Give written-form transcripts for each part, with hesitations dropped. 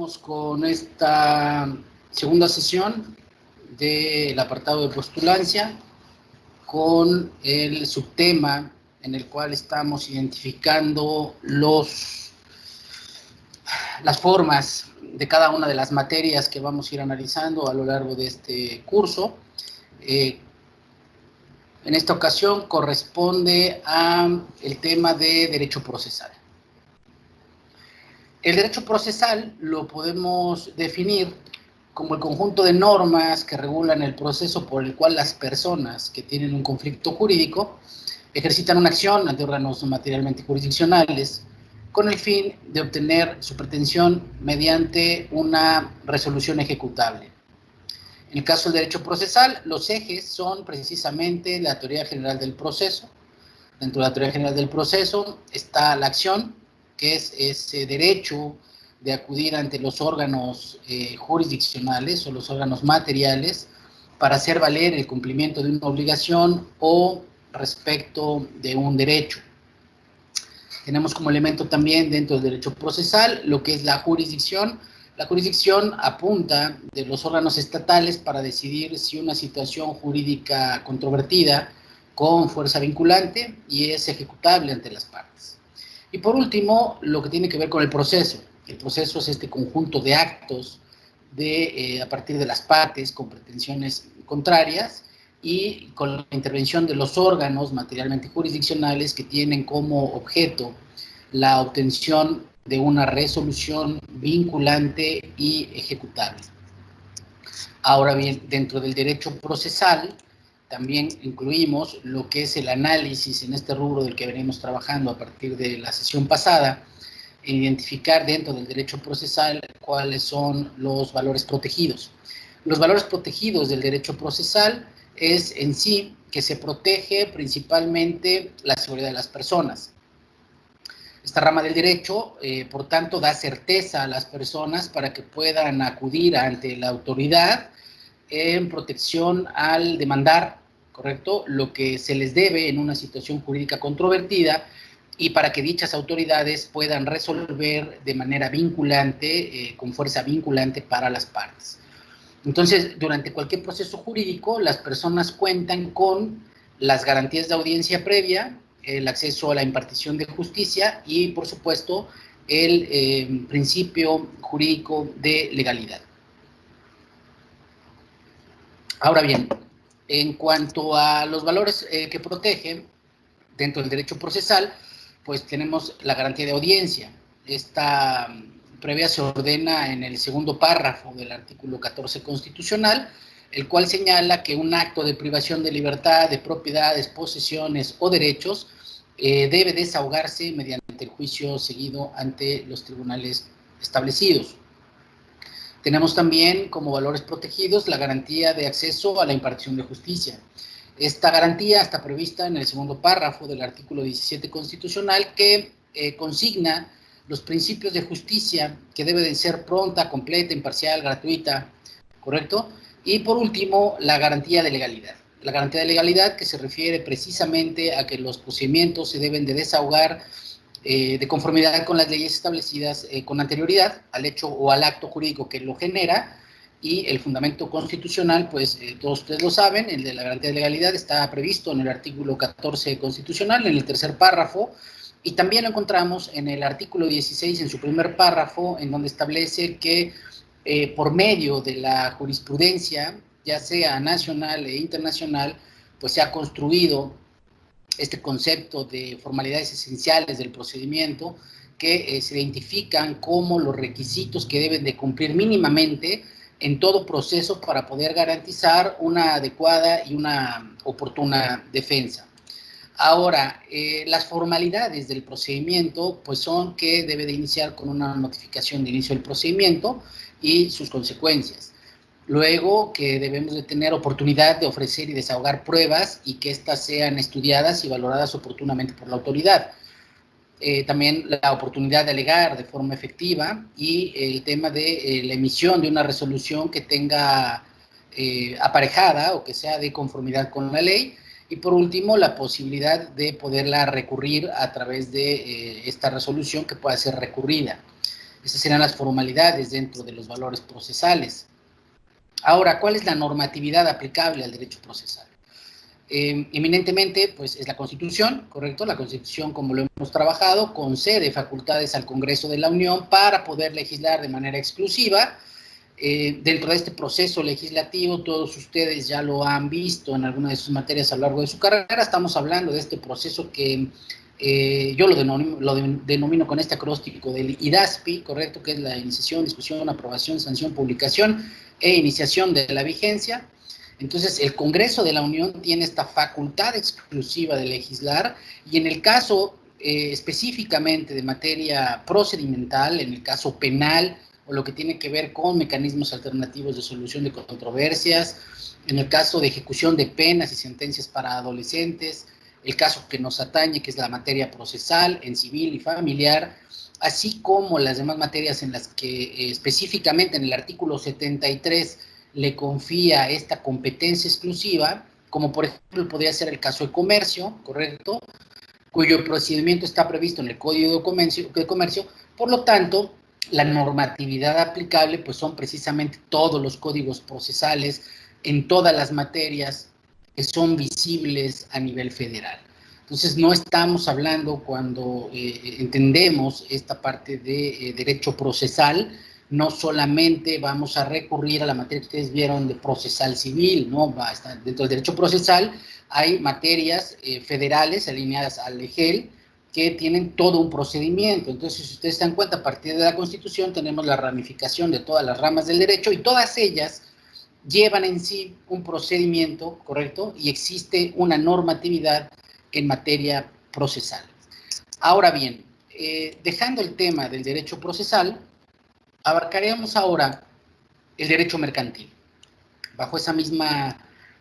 Continuamos con esta segunda sesión del apartado de postulancia con el subtema en el cual estamos identificando las formas de cada una de las materias que vamos a ir analizando a lo largo de este curso. En esta ocasión corresponde al tema de derecho procesal. El derecho procesal lo podemos definir como el conjunto de normas que regulan el proceso por el cual las personas que tienen un conflicto jurídico ejercitan una acción ante órganos materialmente jurisdiccionales con el fin de obtener su pretensión mediante una resolución ejecutable. En el caso del derecho procesal, los ejes son precisamente la teoría general del proceso. Dentro de la teoría general del proceso está la acción, que es ese derecho de acudir ante los órganos jurisdiccionales o los órganos materiales para hacer valer el cumplimiento de una obligación o respecto de un derecho. Tenemos como elemento también dentro del derecho procesal lo que es la jurisdicción. La jurisdicción apunta de los órganos estatales para decidir si una situación jurídica controvertida con fuerza vinculante y es ejecutable ante las partes. Y por último, lo que tiene que ver con el proceso. El proceso es este conjunto de actos a partir de las partes con pretensiones contrarias y con la intervención de los órganos materialmente jurisdiccionales que tienen como objeto la obtención de una resolución vinculante y ejecutable. Ahora bien, dentro del derecho procesal también incluimos lo que es el análisis en este rubro del que venimos trabajando a partir de la sesión pasada, e identificar dentro del derecho procesal cuáles son los valores protegidos. Los valores protegidos del derecho procesal es en sí que se protege principalmente la seguridad de las personas. Esta rama del derecho, por tanto, da certeza a las personas para que puedan acudir ante la autoridad en protección al demandar, ¿correcto?, lo que se les debe en una situación jurídica controvertida y para que dichas autoridades puedan resolver de manera vinculante, con fuerza vinculante para las partes. Entonces, durante cualquier proceso jurídico, las personas cuentan con las garantías de audiencia previa, el acceso a la impartición de justicia y, por supuesto, el principio jurídico de legalidad. Ahora bien, en cuanto a los valores que protegen dentro del derecho procesal, pues tenemos la garantía de audiencia. Esta previa se ordena en el segundo párrafo del artículo 14 constitucional, el cual señala que un acto de privación de libertad, de propiedades, posesiones o derechos debe desahogarse mediante el juicio seguido ante los tribunales establecidos. Tenemos también como valores protegidos la garantía de acceso a la impartición de justicia. Esta garantía está prevista en el segundo párrafo del artículo 17 constitucional que consigna los principios de justicia que debe de ser pronta, completa, imparcial, gratuita, ¿correcto? Y por último, la garantía de legalidad. La garantía de legalidad que se refiere precisamente a que los procedimientos se deben de desahogar de conformidad con las leyes establecidas con anterioridad al hecho o al acto jurídico que lo genera, y el fundamento constitucional, pues todos ustedes lo saben, el de la garantía de legalidad está previsto en el artículo 14 constitucional, en el tercer párrafo, y también lo encontramos en el artículo 16, en su primer párrafo, en donde establece que por medio de la jurisprudencia, ya sea nacional e internacional, pues se ha construido este concepto de formalidades esenciales del procedimiento que se identifican como los requisitos que deben de cumplir mínimamente en todo proceso para poder garantizar una adecuada y una oportuna defensa. Ahora, las formalidades del procedimiento pues son que debe de iniciar con una notificación de inicio del procedimiento y sus consecuencias. Luego, que debemos de tener oportunidad de ofrecer y desahogar pruebas y que éstas sean estudiadas y valoradas oportunamente por la autoridad. También la oportunidad de alegar de forma efectiva y el tema de la emisión de una resolución que tenga aparejada o que sea de conformidad con la ley. Y por último, la posibilidad de poderla recurrir a través de esta resolución que pueda ser recurrida. Esas serán las formalidades dentro de los valores procesales. Ahora, ¿cuál es la normatividad aplicable al derecho procesal? Eminentemente, pues es la Constitución, ¿correcto? La Constitución, como lo hemos trabajado, concede facultades al Congreso de la Unión para poder legislar de manera exclusiva. Dentro de este proceso legislativo, todos ustedes ya lo han visto en alguna de sus materias a lo largo de su carrera. Estamos hablando de este proceso que yo lo denomino con este acróstico del IDASPI, ¿correcto? Que es la iniciación, discusión, aprobación, sanción, publicación e iniciación de la vigencia. Entonces, el Congreso de la Unión tiene esta facultad exclusiva de legislar, y en el caso específicamente de materia procedimental, en el caso penal, o lo que tiene que ver con mecanismos alternativos de solución de controversias, en el caso de ejecución de penas y sentencias para adolescentes, el caso que nos atañe, que es la materia procesal en civil y familiar, así como las demás materias en las que específicamente en el artículo 73 le confía esta competencia exclusiva, como por ejemplo podría ser el caso de comercio, ¿correcto?, cuyo procedimiento está previsto en el Código de Comercio. Por lo tanto, la normatividad aplicable pues son precisamente todos los códigos procesales en todas las materias que son visibles a nivel federal. Entonces, no estamos hablando, cuando entendemos esta parte de derecho procesal, no solamente vamos a recurrir a la materia que ustedes vieron de procesal civil, ¿no? Dentro del derecho procesal hay materias federales alineadas al EGEL que tienen todo un procedimiento. Entonces, si ustedes se dan cuenta, a partir de la Constitución tenemos la ramificación de todas las ramas del derecho, y todas ellas llevan en sí un procedimiento, ¿correcto? Y existe una normatividad en materia procesal. Ahora bien, dejando el tema del derecho procesal, abarcaremos ahora el derecho mercantil. Bajo esa misma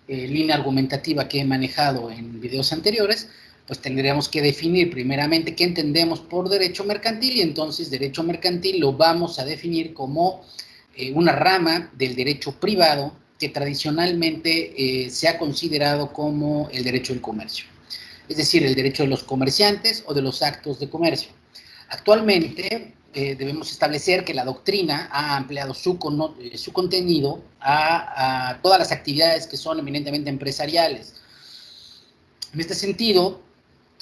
línea argumentativa que he manejado en videos anteriores, pues tendríamos que definir primeramente qué entendemos por derecho mercantil, y entonces derecho mercantil lo vamos a definir como una rama del derecho privado que tradicionalmente se ha considerado como el derecho del comercio, es decir, el derecho de los comerciantes o de los actos de comercio. Actualmente debemos establecer que la doctrina ha ampliado su contenido a todas las actividades que son eminentemente empresariales. En este sentido,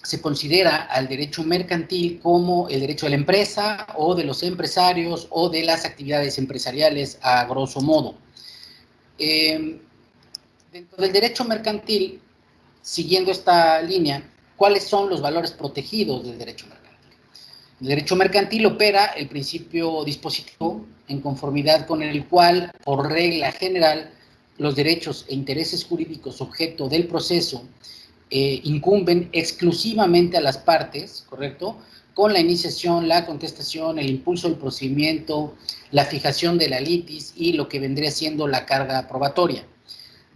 se considera al derecho mercantil como el derecho de la empresa o de los empresarios o de las actividades empresariales a grosso modo. Dentro del derecho mercantil, siguiendo esta línea, ¿cuáles son los valores protegidos del derecho mercantil? El derecho mercantil opera el principio dispositivo en conformidad con el cual, por regla general, los derechos e intereses jurídicos objeto del proceso incumben exclusivamente a las partes, ¿correcto?, con la iniciación, la contestación, el impulso del procedimiento, la fijación de la litis y lo que vendría siendo la carga probatoria.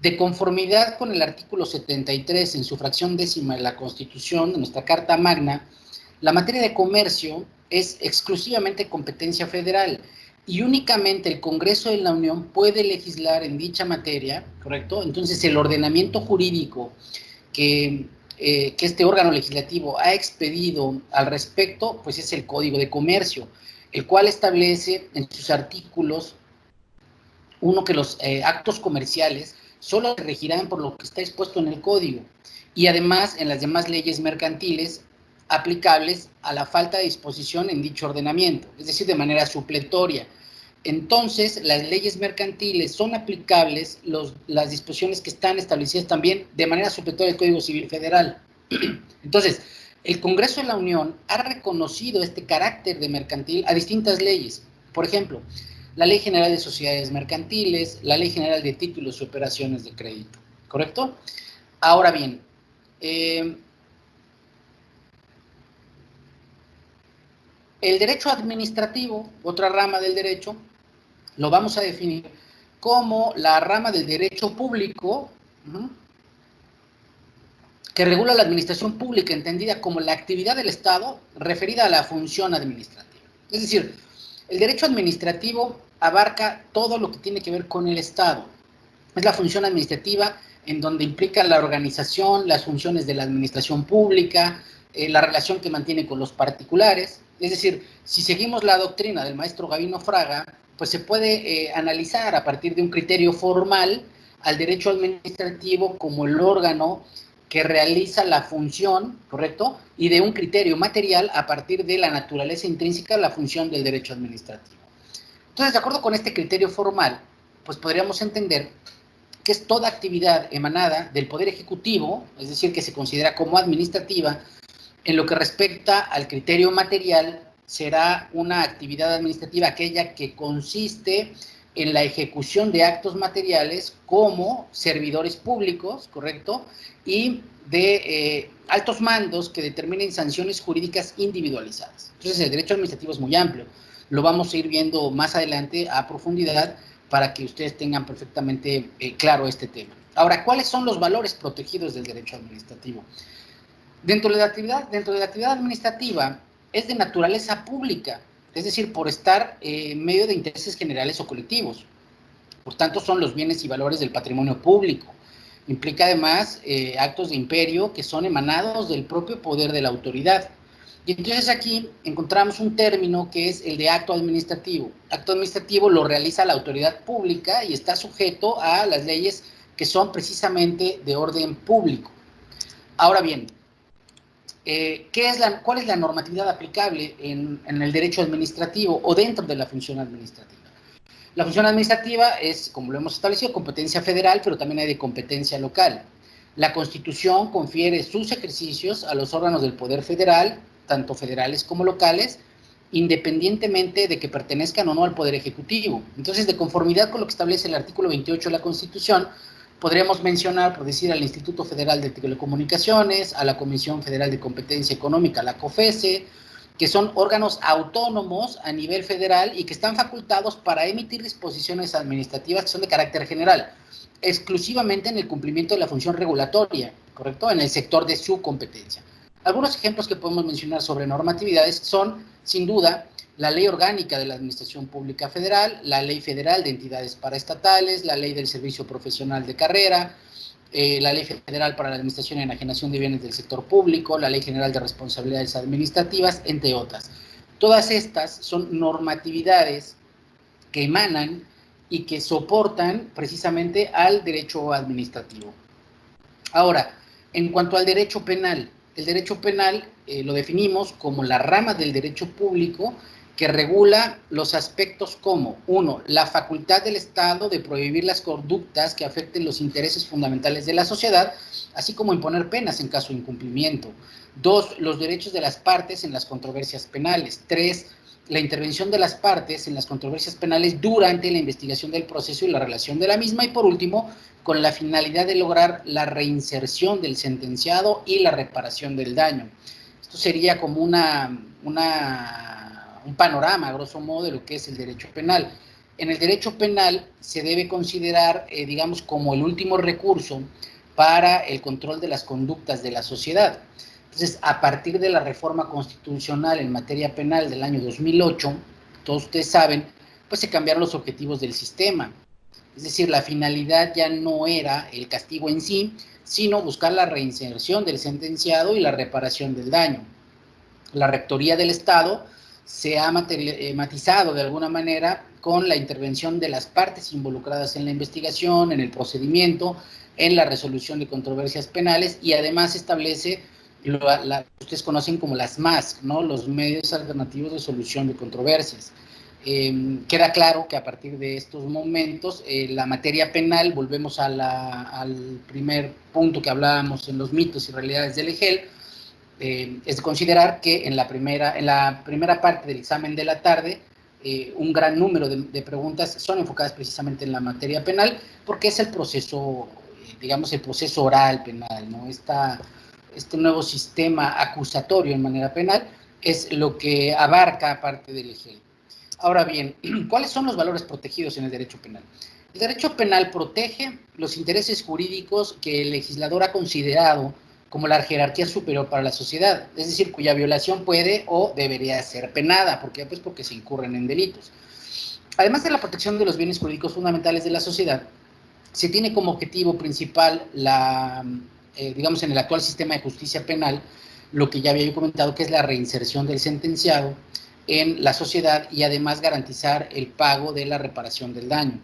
De conformidad con el artículo 73 en su fracción 10ª de la Constitución, de nuestra Carta Magna, la materia de comercio es exclusivamente competencia federal, y únicamente el Congreso de la Unión puede legislar en dicha materia, ¿correcto? Entonces, el ordenamiento jurídico que este órgano legislativo ha expedido al respecto, pues es el Código de Comercio, el cual establece en sus artículos, uno, que los actos comerciales solo se regirán por lo que está expuesto en el Código, y además en las demás leyes mercantiles aplicables a la falta de disposición en dicho ordenamiento, es decir, de manera supletoria. Entonces, las leyes mercantiles son aplicables las disposiciones que están establecidas también de manera supletoria del Código Civil Federal. Entonces, el Congreso de la Unión ha reconocido este carácter de mercantil a distintas leyes. Por ejemplo, la Ley General de Sociedades Mercantiles, la Ley General de Títulos y Operaciones de Crédito, ¿correcto? Ahora bien, el derecho administrativo, otra rama del derecho, lo vamos a definir como la rama del derecho público que regula la administración pública, entendida como la actividad del Estado referida a la función administrativa. Es decir, el derecho administrativo abarca todo lo que tiene que ver con el Estado. Es la función administrativa en donde implica la organización, las funciones de la administración pública, la relación que mantiene con los particulares, Es decir, si seguimos la doctrina del maestro Gavino Fraga, pues se puede analizar a partir de un criterio formal al derecho administrativo como el órgano que realiza la función, ¿correcto? Y de un criterio material a partir de la naturaleza intrínseca de la función del derecho administrativo. Entonces, de acuerdo con este criterio formal, pues podríamos entender que es toda actividad emanada del Poder Ejecutivo, es decir, que se considera como administrativa, en lo que respecta al criterio material, será una actividad administrativa aquella que consiste en la ejecución de actos materiales como servidores públicos, ¿correcto? Y de altos mandos que determinen sanciones jurídicas individualizadas. Entonces, el derecho administrativo es muy amplio. Lo vamos a ir viendo más adelante a profundidad para que ustedes tengan perfectamente claro este tema. Ahora, ¿cuáles son los valores protegidos del derecho administrativo? Dentro de la actividad administrativa es de naturaleza pública, es decir, por estar en medio de intereses generales o colectivos. Por tanto, son los bienes y valores del patrimonio público. Implica además actos de imperio que son emanados del propio poder de la autoridad. Y entonces aquí encontramos un término que es el de acto administrativo. Acto administrativo lo realiza la autoridad pública y está sujeto a las leyes que son precisamente de orden público. Ahora bien, ¿cuál es la normatividad aplicable en el derecho administrativo o dentro de la función administrativa? La función administrativa es, como lo hemos establecido, competencia federal, pero también hay de competencia local. La Constitución confiere sus ejercicios a los órganos del poder federal, tanto federales como locales, independientemente de que pertenezcan o no al Poder Ejecutivo. Entonces, de conformidad con lo que establece el artículo 28 de la Constitución, podríamos mencionar, por decir, al Instituto Federal de Telecomunicaciones, a la Comisión Federal de Competencia Económica, la COFESE, que son órganos autónomos a nivel federal y que están facultados para emitir disposiciones administrativas que son de carácter general, exclusivamente en el cumplimiento de la función regulatoria, ¿correcto? En el sector de su competencia. Algunos ejemplos que podemos mencionar sobre normatividades son, sin duda, la Ley Orgánica de la Administración Pública Federal, la Ley Federal de Entidades Paraestatales, la Ley del Servicio Profesional de Carrera, la Ley Federal para la Administración y Enajenación de Bienes del Sector Público, la Ley General de Responsabilidades Administrativas, entre otras. Todas estas son normatividades que emanan y que soportan precisamente al derecho administrativo. Ahora, en cuanto al derecho penal, el derecho penal lo definimos como la rama del derecho público que regula los aspectos como, 1, la facultad del Estado de prohibir las conductas que afecten los intereses fundamentales de la sociedad, así como imponer penas en caso de incumplimiento. 2, los derechos de las partes en las controversias penales. 3, la intervención de las partes en las controversias penales durante la investigación del proceso y la relación de la misma. Y por último, con la finalidad de lograr la reinserción del sentenciado y la reparación del daño. Esto sería como un panorama, a grosso modo, de lo que es el derecho penal. En el derecho penal se debe considerar, digamos, como el último recurso para el control de las conductas de la sociedad. Entonces, a partir de la reforma constitucional en materia penal del año 2008, todos ustedes saben, pues se cambiaron los objetivos del sistema. Es decir, la finalidad ya no era el castigo en sí, sino buscar la reinserción del sentenciado y la reparación del daño. La Rectoría del Estado se ha matizado de alguna manera con la intervención de las partes involucradas en la investigación, en el procedimiento, en la resolución de controversias penales y además establece lo que ustedes conocen como las MASC, ¿no? Los medios alternativos de solución de controversias. Queda claro que a partir de estos momentos, la materia penal, volvemos al primer punto que hablábamos en los mitos y realidades del EGEL, es de considerar que en la primera parte del examen de la tarde, un gran número de preguntas son enfocadas precisamente en la materia penal, porque es el proceso, digamos, el proceso oral penal, ¿no? Este nuevo sistema acusatorio en manera penal es lo que abarca parte del EGEL. Ahora bien, ¿cuáles son los valores protegidos en el derecho penal? El derecho penal protege los intereses jurídicos que el legislador ha considerado como la jerarquía superior para la sociedad, es decir, cuya violación puede o debería ser penada. ¿Por qué? Pues porque se incurren en delitos. Además de la protección de los bienes jurídicos fundamentales de la sociedad, se tiene como objetivo principal digamos, en el actual sistema de justicia penal, lo que ya había yo comentado, que es la reinserción del sentenciado en la sociedad y además garantizar el pago de la reparación del daño.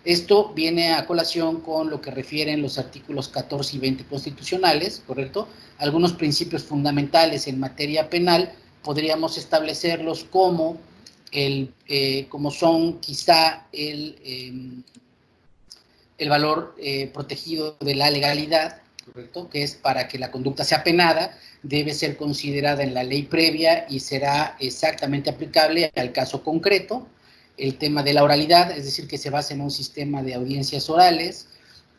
Esto viene a colación con lo que refieren los artículos 14 y 20 constitucionales, ¿correcto? Algunos principios fundamentales en materia penal podríamos establecerlos como, como son quizá el valor protegido de la legalidad, ¿correcto? Que es para que la conducta sea penada, debe ser considerada en la ley previa y será exactamente aplicable al caso concreto. El tema de la oralidad, es decir, que se basa en un sistema de audiencias orales.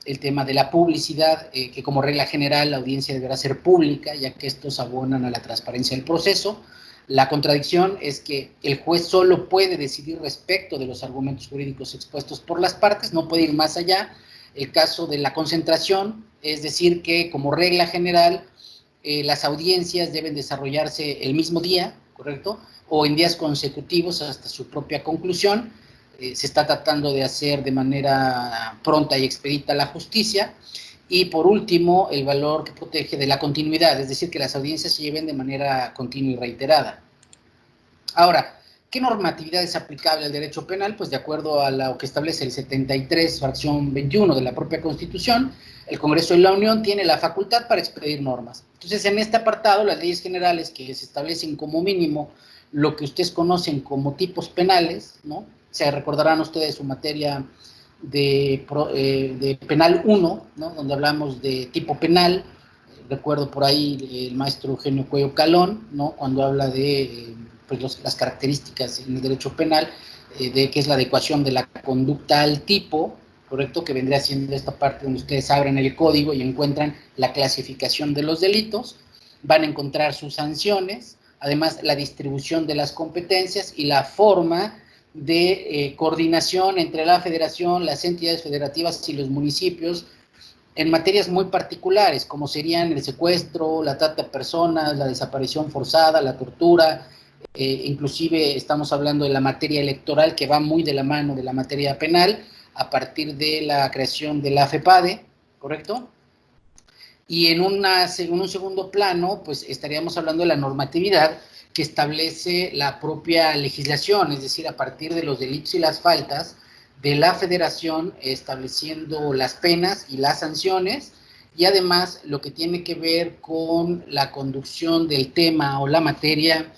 El tema de la publicidad, que como regla general la audiencia deberá ser pública, ya que estos abonan a la transparencia del proceso. La contradicción es que el juez solo puede decidir respecto de los argumentos jurídicos expuestos por las partes, no puede ir más allá. El caso de la concentración, es decir, que como regla general las audiencias deben desarrollarse el mismo día, ¿correcto? O en días consecutivos hasta su propia conclusión. Se está tratando de hacer de manera pronta y expedita la justicia. Y por último, el valor que protege de la continuidad, es decir, que las audiencias se lleven de manera continua y reiterada. Ahora, ¿qué normatividad es aplicable al derecho penal? Pues de acuerdo a lo que establece el 73, fracción 21 de la propia Constitución, el Congreso de la Unión tiene la facultad para expedir normas. Entonces, en este apartado, las leyes generales que se establecen como mínimo lo que ustedes conocen como tipos penales, ¿no? Se recordarán ustedes su materia de penal 1, ¿no? Donde hablamos de tipo penal. Recuerdo por ahí el maestro Eugenio Cuello Calón, ¿no? Cuando habla de pues las características en el derecho penal, de qué es la adecuación de la conducta al tipo, ¿correcto? Que vendría siendo esta parte donde ustedes abren el código y encuentran la clasificación de los delitos, van a encontrar sus sanciones, además la distribución de las competencias y la forma de coordinación entre la federación, las entidades federativas y los municipios en materias muy particulares, como serían el secuestro, la trata de personas, la desaparición forzada, la tortura, inclusive estamos hablando de la materia electoral, que va muy de la mano de la materia penal, a partir de la creación de la FEPADE, ¿correcto? Y en un segundo plano, pues estaríamos hablando de la normatividad que establece la propia legislación, es decir, a partir de los delitos y las faltas de la federación, estableciendo las penas y las sanciones, y además lo que tiene que ver con la conducción del tema o la materia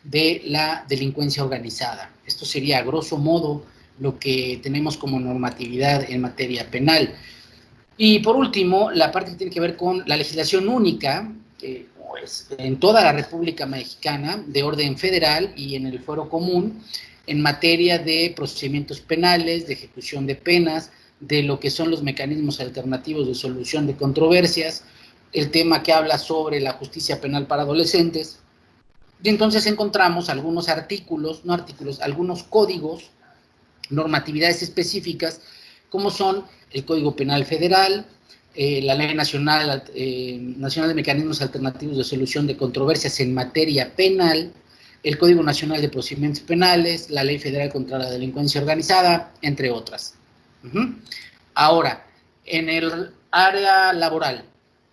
de la delincuencia organizada. Esto sería, a grosso modo, lo que tenemos como normatividad en materia penal. Y por último, la parte que tiene que ver con la legislación única, pues, en toda la República Mexicana, de orden federal y en el fuero común, en materia de procedimientos penales, de ejecución de penas, de lo que son los mecanismos alternativos de solución de controversias, el tema que habla sobre la justicia penal para adolescentes. Y entonces encontramos algunos artículos, no artículos, algunos códigos, normatividades específicas, como son el Código Penal Federal, la Ley Nacional de Mecanismos Alternativos de Solución de Controversias en materia penal, el Código Nacional de Procedimientos Penales, la Ley Federal contra la Delincuencia Organizada, entre otras. Ahora, en el área laboral,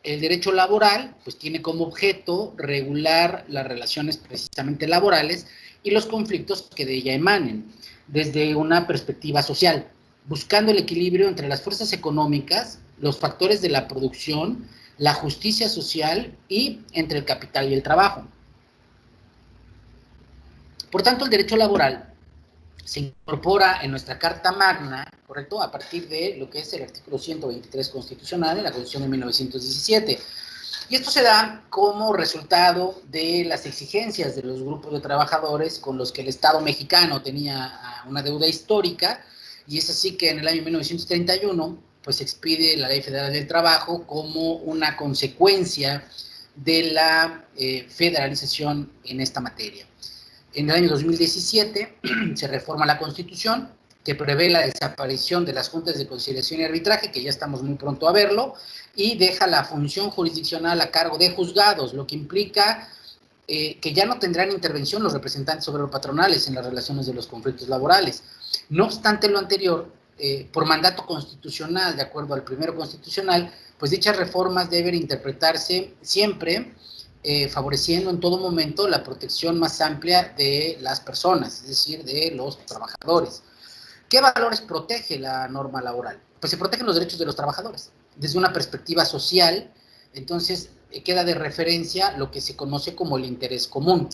el derecho laboral pues tiene como objeto regular las relaciones precisamente laborales y los conflictos que de ella emanen, desde una perspectiva social, buscando el equilibrio entre las fuerzas económicas, los factores de la producción, la justicia social y entre el capital y el trabajo. Por tanto, el derecho laboral se incorpora en nuestra Carta Magna, ¿correcto?, a partir de lo que es el artículo 123 constitucional de la Constitución de 1917. Y esto se da como resultado de las exigencias de los grupos de trabajadores con los que el Estado mexicano tenía una deuda histórica, y es así que en el año 1931 pues se expide la Ley Federal del Trabajo como una consecuencia de la federalización en esta materia. En el año 2017 se reforma la Constitución, que prevé la desaparición de las juntas de conciliación y arbitraje, que ya estamos muy pronto a verlo, y deja la función jurisdiccional a cargo de juzgados, lo que implica que ya no tendrán intervención los representantes obrero-patronales en las relaciones de los conflictos laborales. No obstante lo anterior, por mandato constitucional, de acuerdo al primero constitucional, pues dichas reformas deben interpretarse siempre favoreciendo en todo momento la protección más amplia de las personas, es decir, de los trabajadores. ¿Qué valores protege la norma laboral? Pues se protegen los derechos de los trabajadores. Desde una perspectiva social, entonces queda de referencia lo que se conoce como el interés común.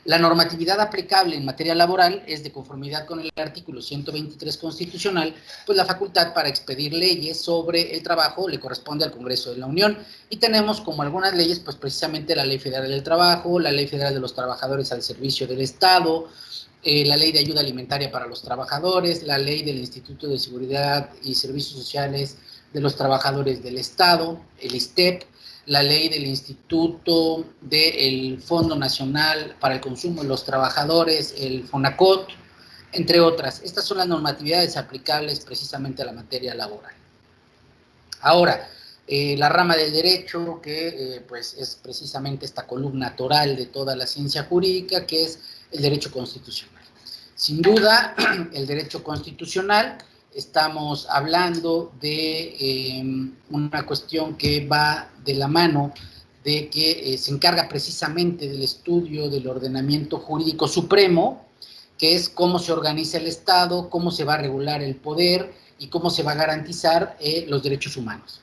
La normatividad aplicable en materia laboral es, de conformidad con el artículo 123 constitucional, pues la facultad para expedir leyes sobre el trabajo le corresponde al Congreso de la Unión, y tenemos como algunas leyes, pues precisamente la Ley Federal del Trabajo, la Ley Federal de los Trabajadores al Servicio del Estado, la Ley de Ayuda Alimentaria para los Trabajadores, la Ley del Instituto de Seguridad y Servicios Sociales de los Trabajadores del Estado, el ISTEP, la ley del Instituto del Fondo Nacional para el Consumo de los Trabajadores, el FONACOT, entre otras. Estas son las normatividades aplicables precisamente a la materia laboral. Ahora, la rama del derecho, que pues es precisamente esta columna toral de toda la ciencia jurídica, que es el derecho constitucional. Sin duda, el derecho constitucional, estamos hablando de una cuestión que va de la mano de que se encarga precisamente del estudio del ordenamiento jurídico supremo, que es cómo se organiza el Estado, cómo se va a regular el poder y cómo se va a garantizar los derechos humanos.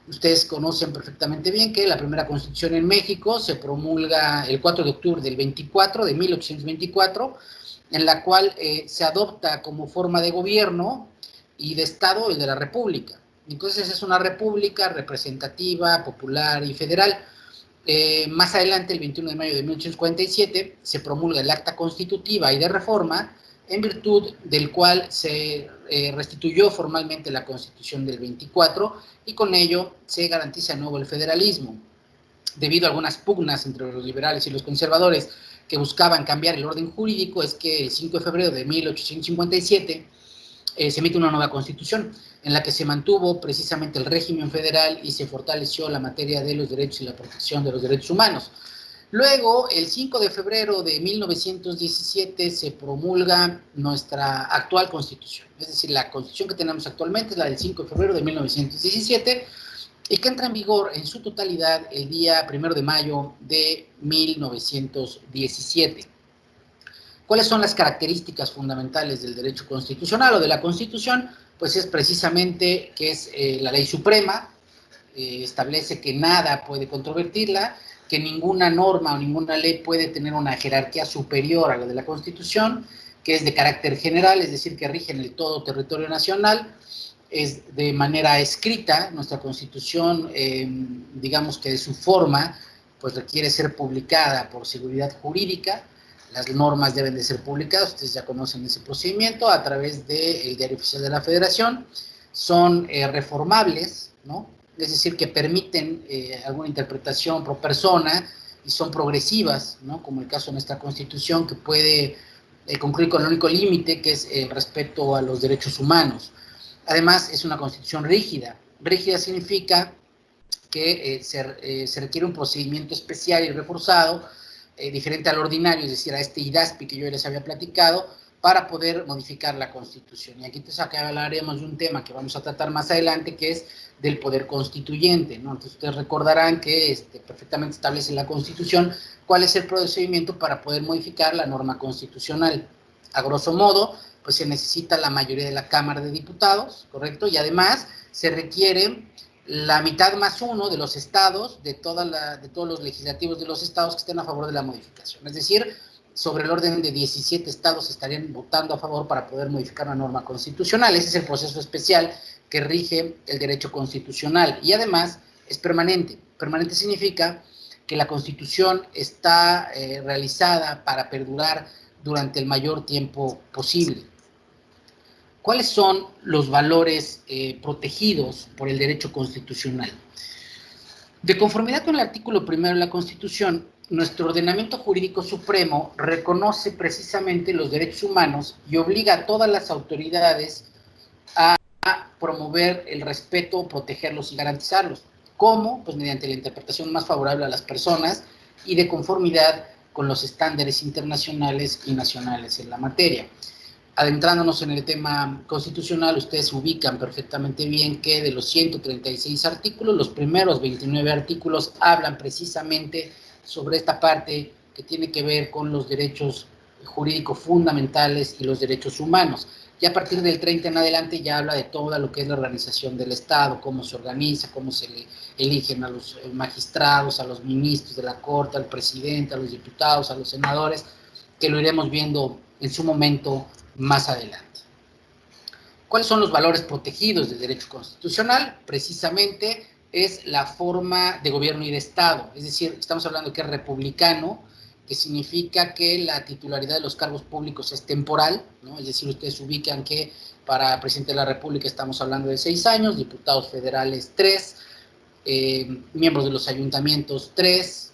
Ustedes conocen perfectamente bien que la primera Constitución en México se promulga el 4 de octubre del 24, de 1824, en la cual se adopta como forma de gobierno y de Estado el de la República. Entonces es una república representativa, popular y federal. Más adelante, el 21 de mayo de 1847, se promulga el Acta Constitutiva y de Reforma, en virtud del cual se restituyó formalmente la Constitución del 24, y con ello se garantiza de nuevo el federalismo. Debido a algunas pugnas entre los liberales y los conservadores que buscaban cambiar el orden jurídico, es que el 5 de febrero de 1857 se emite una nueva Constitución, en la que se mantuvo precisamente el régimen federal y se fortaleció la materia de los derechos y la protección de los derechos humanos. Luego, el 5 de febrero de 1917 se promulga nuestra actual Constitución, es decir, la Constitución que tenemos actualmente es la del 5 de febrero de 1917, y que entra en vigor en su totalidad el día 1 de mayo de 1917. ¿Cuáles son las características fundamentales del derecho constitucional o de la Constitución? Pues es precisamente que es la ley suprema, establece que nada puede controvertirla, que ninguna norma o ninguna ley puede tener una jerarquía superior a la de la Constitución, que es de carácter general, es decir, que rige en el todo territorio nacional, es de manera escrita. Nuestra Constitución, digamos que de su forma, pues requiere ser publicada por seguridad jurídica. Las normas deben de ser publicadas, ustedes ya conocen ese procedimiento, a través del Diario Oficial de la Federación. Son reformables, ¿no? Es decir, que permiten alguna interpretación pro persona y son progresivas, ¿no? Como el caso de nuestra Constitución, que puede concluir con el único límite, que es el respeto a los derechos humanos. Además, es una Constitución rígida. Rígida significa que se requiere un procedimiento especial y reforzado, diferente al ordinario, es decir, a este IDASPI que yo les había platicado, para poder modificar la Constitución. Y aquí entonces acá hablaremos de un tema que vamos a tratar más adelante, que es del poder constituyente, ¿no? Entonces ustedes recordarán que perfectamente establece la Constitución cuál es el procedimiento para poder modificar la norma constitucional. A grosso modo, pues se necesita la mayoría de la Cámara de Diputados, ¿correcto? Y además se requiere la mitad más uno de los estados, de todos los legislativos de los estados que estén a favor de la modificación. Es decir, sobre el orden de 17 estados estarían votando a favor para poder modificar una norma constitucional. Ese es el proceso especial que rige el derecho constitucional, y además es permanente. Permanente significa que la Constitución está realizada para perdurar durante el mayor tiempo posible. ¿Cuáles son los valores protegidos por el derecho constitucional? De conformidad con el artículo 1 de la Constitución, nuestro ordenamiento jurídico supremo reconoce precisamente los derechos humanos y obliga a todas las autoridades a promover el respeto, protegerlos y garantizarlos. ¿Cómo? Pues mediante la interpretación más favorable a las personas y de conformidad con los estándares internacionales y nacionales en la materia. Adentrándonos en el tema constitucional, ustedes ubican perfectamente bien que de los 136 artículos, los primeros 29 artículos hablan precisamente sobre esta parte que tiene que ver con los derechos jurídicos fundamentales y los derechos humanos. Y a partir del 30 en adelante ya habla de toda lo que es la organización del Estado, cómo se organiza, cómo se eligen a los magistrados, a los ministros de la Corte, al presidente, a los diputados, a los senadores, que lo iremos viendo en su momento más adelante. ¿Cuáles son los valores protegidos del derecho constitucional? Precisamente es la forma de gobierno y de Estado, es decir, estamos hablando que es republicano, que significa que la titularidad de los cargos públicos es temporal, ¿no? Es decir, ustedes ubican que para presidente de la República estamos hablando de 6 años, diputados federales 3, miembros de los ayuntamientos 3,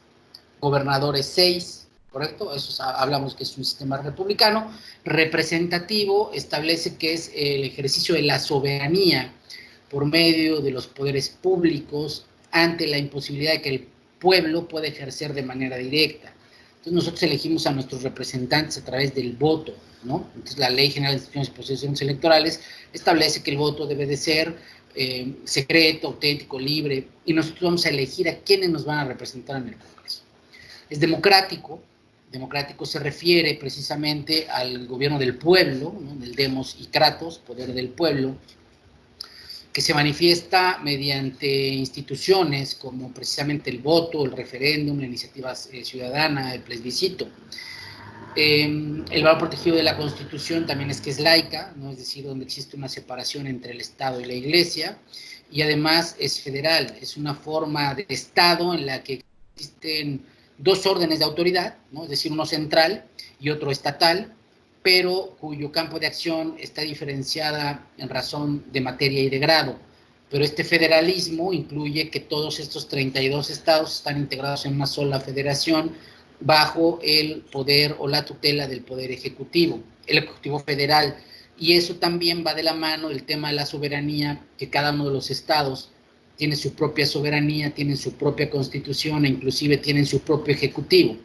gobernadores 6, ¿correcto? Eso hablamos que es un sistema republicano. Representativo establece que es el ejercicio de la soberanía por medio de los poderes públicos ante la imposibilidad de que el pueblo pueda ejercer de manera directa. Entonces nosotros elegimos a nuestros representantes a través del voto, ¿no? Entonces la Ley General de Instituciones y Procesos Electorales establece que el voto debe de ser secreto, auténtico, libre, y nosotros vamos a elegir a quienes nos van a representar en el Congreso. Es democrático. Democrático se refiere precisamente al gobierno del pueblo, ¿no? Del demos y kratos, poder del pueblo, que se manifiesta mediante instituciones como precisamente el voto, el referéndum, la iniciativa ciudadana, el plebiscito. El valor protegido de la Constitución también es que es laica, ¿no? Es decir, donde existe una separación entre el Estado y la Iglesia, y además es federal, es una forma de Estado en la que existen dos órdenes de autoridad, ¿no? Es decir, uno central y otro estatal, pero cuyo campo de acción está diferenciada en razón de materia y de grado. Pero este federalismo incluye que todos estos 32 estados están integrados en una sola federación bajo el poder o la tutela del poder ejecutivo, el ejecutivo federal. Y eso también va de la mano del tema de la soberanía, que cada uno de los estados tiene su propia soberanía, tienen su propia constitución e inclusive tienen su propio ejecutivo,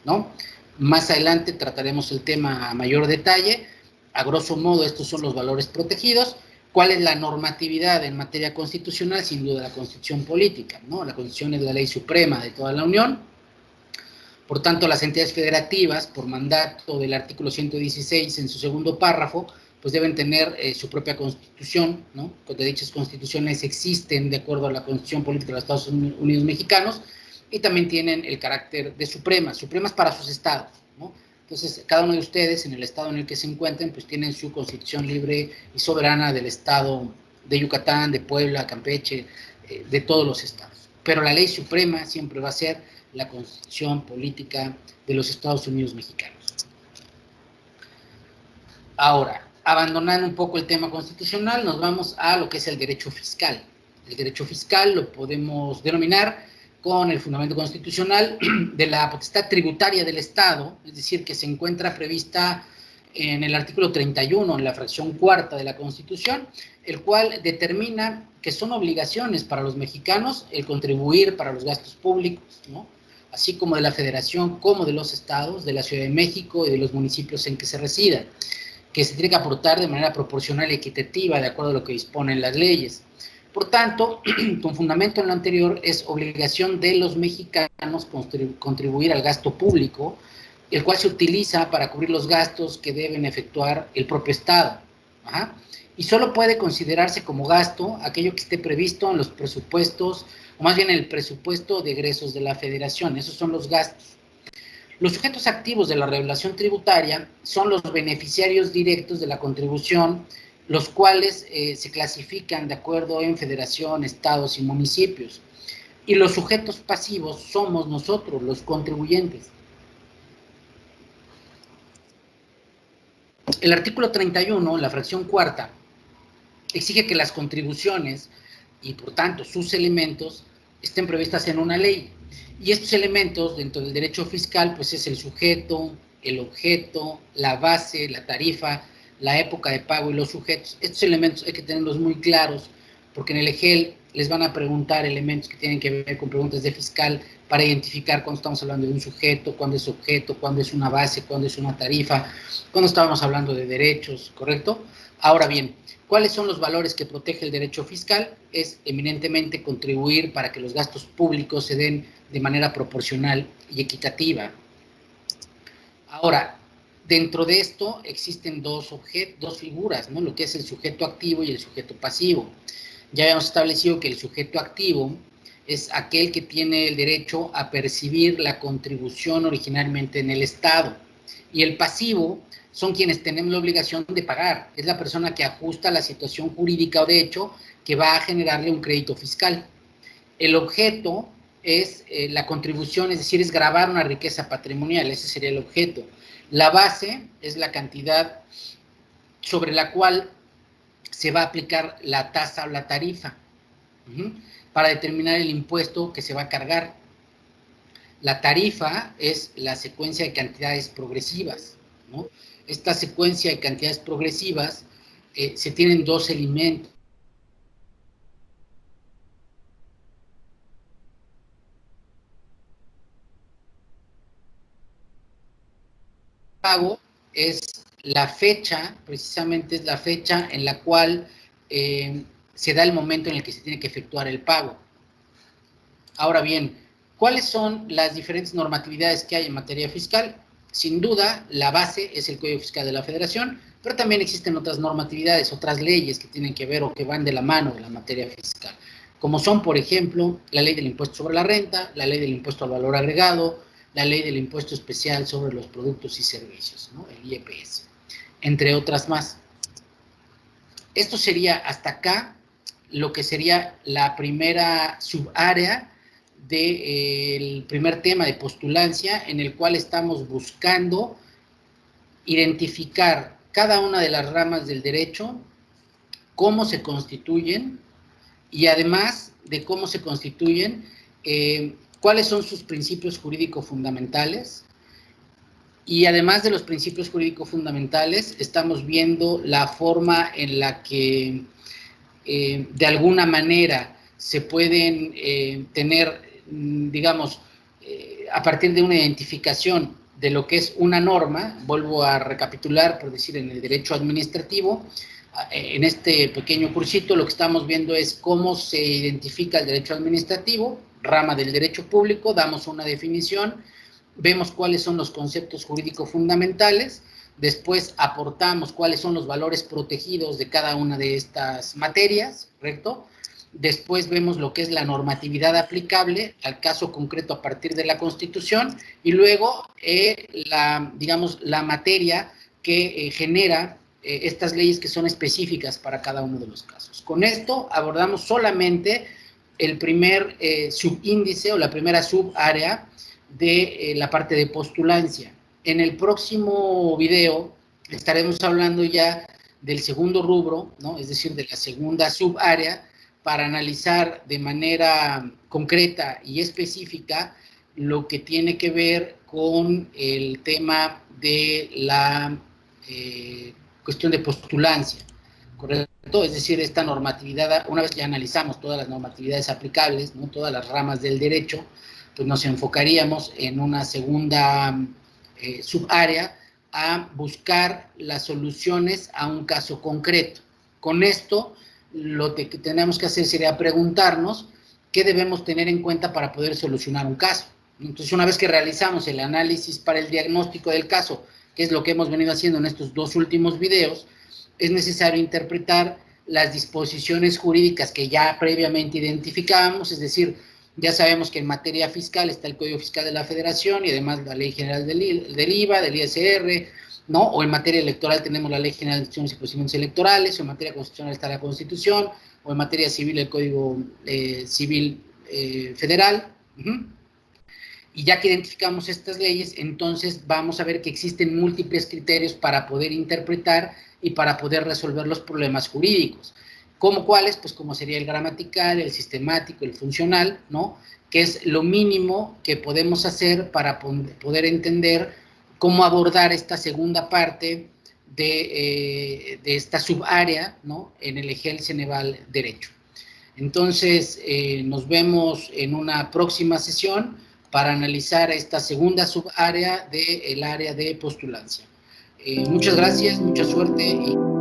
¿no? Más adelante trataremos el tema a mayor detalle. A grosso modo, estos son los valores protegidos. ¿Cuál es la normatividad en materia constitucional? Sin duda la Constitución política, ¿no? La Constitución es la ley suprema de toda la Unión. Por tanto, las entidades federativas, por mandato del artículo 116 en su segundo párrafo, pues deben tener su propia constitución, ¿no? Porque dichas constituciones existen de acuerdo a la Constitución Política de los Estados Unidos Mexicanos, y también tienen el carácter de supremas para sus estados, ¿no? Entonces, cada uno de ustedes, en el estado en el que se encuentren, pues tienen su constitución libre y soberana del estado de Yucatán, de Puebla, Campeche, de todos los estados. Pero la ley suprema siempre va a ser la Constitución Política de los Estados Unidos Mexicanos. Ahora, abandonando un poco el tema constitucional, nos vamos a lo que es el derecho fiscal. El derecho fiscal lo podemos denominar con el fundamento constitucional de la potestad tributaria del Estado, es decir, que se encuentra prevista en el artículo 31, en la fracción cuarta de la Constitución, el cual determina que son obligaciones para los mexicanos el contribuir para los gastos públicos, ¿no? Así como de la Federación, como de los estados, de la Ciudad de México y de los municipios en que se resida, que se tiene que aportar de manera proporcional y equitativa de acuerdo a lo que disponen las leyes. Por tanto, con fundamento en lo anterior, es obligación de los mexicanos contribuir al gasto público, el cual se utiliza para cubrir los gastos que deben efectuar el propio Estado. Ajá. Y solo puede considerarse como gasto aquello que esté previsto en los presupuestos, o más bien en el presupuesto de egresos de la Federación. Esos son los gastos. Los sujetos activos de la regulación tributaria son los beneficiarios directos de la contribución, los cuales se clasifican de acuerdo en federación, estados y municipios. Y los sujetos pasivos somos nosotros, los contribuyentes. El artículo 31, la fracción cuarta, exige que las contribuciones y por tanto sus elementos estén previstas en una ley. Y estos elementos dentro del derecho fiscal pues es el sujeto, el objeto, la base, la tarifa, la época de pago y los sujetos. Estos elementos hay que tenerlos muy claros porque en el EGEL les van a preguntar elementos que tienen que ver con preguntas de fiscal para identificar cuando estamos hablando de un sujeto, cuándo es objeto, cuándo es una base, cuándo es una tarifa, cuándo estábamos hablando de derechos, ¿correcto? Ahora bien, ¿cuáles son los valores que protege el derecho fiscal? Es eminentemente contribuir para que los gastos públicos se den de manera proporcional y equitativa. Ahora, dentro de esto existen dos figuras, ¿no? Lo que es el sujeto activo y el sujeto pasivo. Ya habíamos establecido que el sujeto activo es aquel que tiene el derecho a percibir la contribución originalmente en el Estado. Y el pasivo son quienes tenemos la obligación de pagar. Es la persona que ajusta la situación jurídica o de hecho que va a generarle un crédito fiscal. El objeto es la contribución, es decir, es gravar una riqueza patrimonial, ese sería el objeto. La base es la cantidad sobre la cual se va a aplicar la tasa o la tarifa para determinar el impuesto que se va a cargar. La tarifa es la secuencia de cantidades progresivas, ¿no? Esta secuencia de cantidades progresivas se tienen dos elementos. Pago es la fecha, precisamente es la fecha en la cual se da el momento en el que se tiene que efectuar el pago. Ahora bien, ¿cuáles son las diferentes normatividades que hay en materia fiscal? Sin duda, la base es el Código Fiscal de la Federación, pero también existen otras normatividades, otras leyes que tienen que ver o que van de la mano de la materia fiscal, como son, por ejemplo, la Ley del Impuesto sobre la Renta, la Ley del Impuesto al Valor Agregado, la Ley del Impuesto Especial sobre los Productos y Servicios, ¿no? El IEPS, entre otras más. Esto sería hasta acá lo que sería la primera subárea del primer tema de postulancia, en el cual estamos buscando identificar cada una de las ramas del derecho, cómo se constituyen y además de cómo se constituyen, cuáles son sus principios jurídicos fundamentales. Y además de los principios jurídicos fundamentales, estamos viendo la forma en la que de alguna manera se pueden tener, digamos, a partir de una identificación de lo que es una norma. Vuelvo a recapitular, por decir, en el derecho administrativo, en este pequeño cursito lo que estamos viendo es cómo se identifica el derecho administrativo, rama del derecho público, damos una definición, vemos cuáles son los conceptos jurídicos fundamentales, después aportamos cuáles son los valores protegidos de cada una de estas materias, ¿correcto? Después vemos lo que es la normatividad aplicable al caso concreto a partir de la Constitución y luego, digamos, la materia que genera estas leyes que son específicas para cada uno de los casos. Con esto abordamos solamente el primer subíndice o la primera subárea de la parte de postulancia. En el próximo video estaremos hablando ya del segundo rubro, ¿no? Es decir, de la segunda subárea, para analizar de manera concreta y específica lo que tiene que ver con el tema de la cuestión de postulancia, ¿correcto? Es decir, esta normatividad, una vez que ya analizamos todas las normatividades aplicables, ¿no? Todas las ramas del derecho, pues nos enfocaríamos en una segunda subárea a buscar las soluciones a un caso concreto. Con esto, lo que tenemos que hacer sería preguntarnos qué debemos tener en cuenta para poder solucionar un caso. Entonces, una vez que realizamos el análisis para el diagnóstico del caso, que es lo que hemos venido haciendo en estos dos últimos videos, es necesario interpretar las disposiciones jurídicas que ya previamente identificábamos, es decir, ya sabemos que en materia fiscal está el Código Fiscal de la Federación y además la Ley General del IVA, del ISR, ¿no? O en materia electoral tenemos la Ley General de Instituciones y Procedimientos Electorales, o en materia constitucional está la Constitución, o en materia civil el Código Civil Federal. Y ya que identificamos estas leyes, entonces vamos a ver que existen múltiples criterios para poder interpretar y para poder resolver los problemas jurídicos. ¿Cómo cuáles? Pues como sería el gramatical, el sistemático, el funcional, ¿no? Que es lo mínimo que podemos hacer para poder entender cómo abordar esta segunda parte de esta subárea, ¿no? En el EGEL Ceneval Derecho. Entonces, nos vemos en una próxima sesión para analizar esta segunda subárea del área de postulancia. Muchas gracias, mucha suerte y